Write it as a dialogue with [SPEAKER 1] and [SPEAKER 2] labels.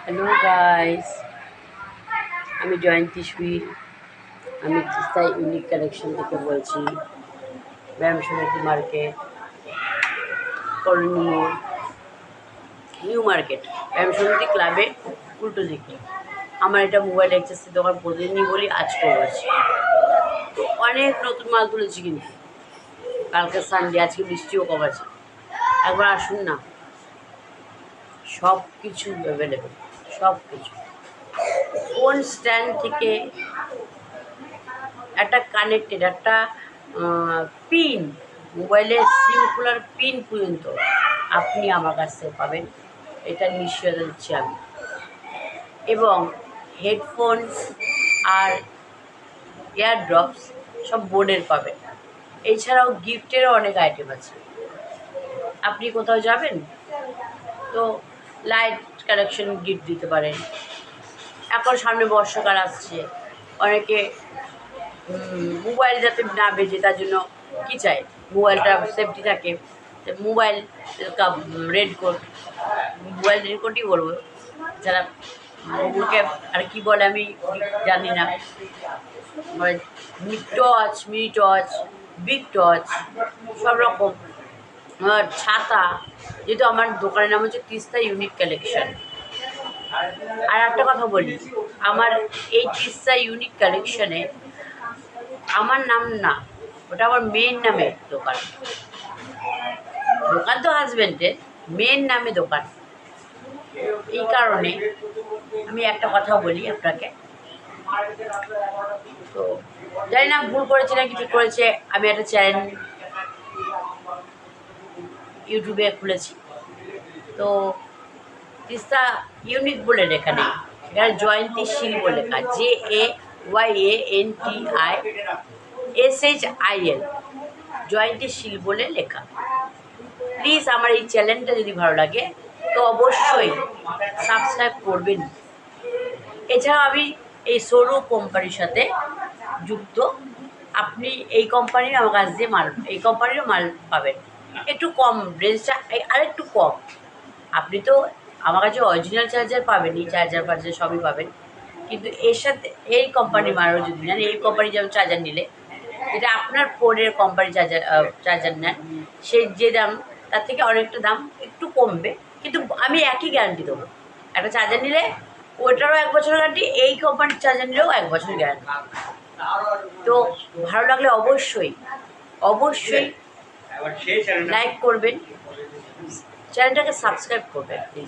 [SPEAKER 1] Hello guys, আমি জয়ন্তী sweet. আমি Teesta unique collection থেকে বলছি। ব্যায়াম সমিতি মার্কেট, কলোনি মোড়, নিউ মার্কেট, ব্যায়াম সমিতি ক্লাবে উল্টো দিকে। আমার এটা মোবাইল অ্যাক্সেসের দোকান, প্রতিদিনই বলি, আজকেও বলছি। তো অনেক নতুন মাল তুলেছি, কিন্তু কালকে সানডে, আজকে বৃষ্টিও কম আছে। একবার আসুন না, সব কিছু অ্যাভেলেবেল, সব কিছু। ফোন স্ট্যান্ড থেকে একটা কানেক্টেড একটা পিন, মোবাইলের সিম খোলার পিন পর্যন্ত আপনি আমার কাছ থেকে পাবেন, এটা নিশ্চয়তা দিচ্ছি আমি। এবং হেডফোন আর এয়ারড্রপস সব বোর্ডের পাবেন। এছাড়াও গিফটেরও অনেক আইটেম আছে। আপনি কোথাও যাবেন তো লাইট কালেকশন গিফট দিতে পারেন। এখন সামনে বর্ষাকাল আসছে, অনেকে মোবাইল যাতে না বেজে তার জন্য কী চাই, মোবাইলটা সেফটি থাকে। মোবাইল রেনকোট, মোবাইল রেনকোটই বলবো, যারা ওগুলোকে আর কি বলে আমি জানি না। Torch, mini torch, big torch, সব রকম ছাতা। যেহেতু আমার দোকানের নাম হচ্ছে তিস্তা ইউনিক কালেকশন। আর একটা কথা বলি, আমার এই তিস্তা ইউনিক কালেকশনে আমার নাম না, ওটা আমার মেয়ের নামে দোকান। দোকান তো হাজব্যান্ডের, মেয়ের নামে দোকান। এই কারণে আমি একটা কথা বলি আপনাকে, তো জানি না ভুল করেছে নাকি ঠিক করেছে। আমি একটা চ্যানেল ইউটিউবে খুলেছি, তো তিস্তা ইউনিক বলে লেখা নেই, এখানে জয়ন্তী শীল বলে লেখা, JAYANTISHIL, জয়ন্তী শীল বলে লেখা। প্লিজ আমার এই চ্যানেলটা যদি ভালো লাগে তো অবশ্যই সাবস্ক্রাইব করবেন। এছাড়াও আমি এই সরু কোম্পানির সাথে যুক্ত। আপনি এই কোম্পানির আমার কাছ দিয়ে মাল, এই কোম্পানিরও মাল পাবেন, একটু কম রেঞ্জটা, আরেকটু কম। আপনি তো আমার কাছে অরিজিনাল চার্জার পাবেনই, চার্জার ফার্জার সবই পাবেন, কিন্তু এর সাথে এই কোম্পানির মালও যদি নেন, এই কোম্পানি যেমন চার্জার নিলে, যেটা আপনার ফোনের কোম্পানি চার্জার নেন, সেই যে দাম তার থেকে অনেকটা দাম একটু কমবে, কিন্তু আমি একই গ্যারান্টি দেবো। একটা চার্জার নিলে ওইটারও 1 বছরের গ্যারান্টি, এই কোম্পানির চার্জার নিলেও 1 বছরের গ্যারান্টি। তো ভালো লাগলে অবশ্যই অবশ্যই লাইক করবেন, চ্যানেলটাকে সাবস্ক্রাইব করবেন প্লিজ।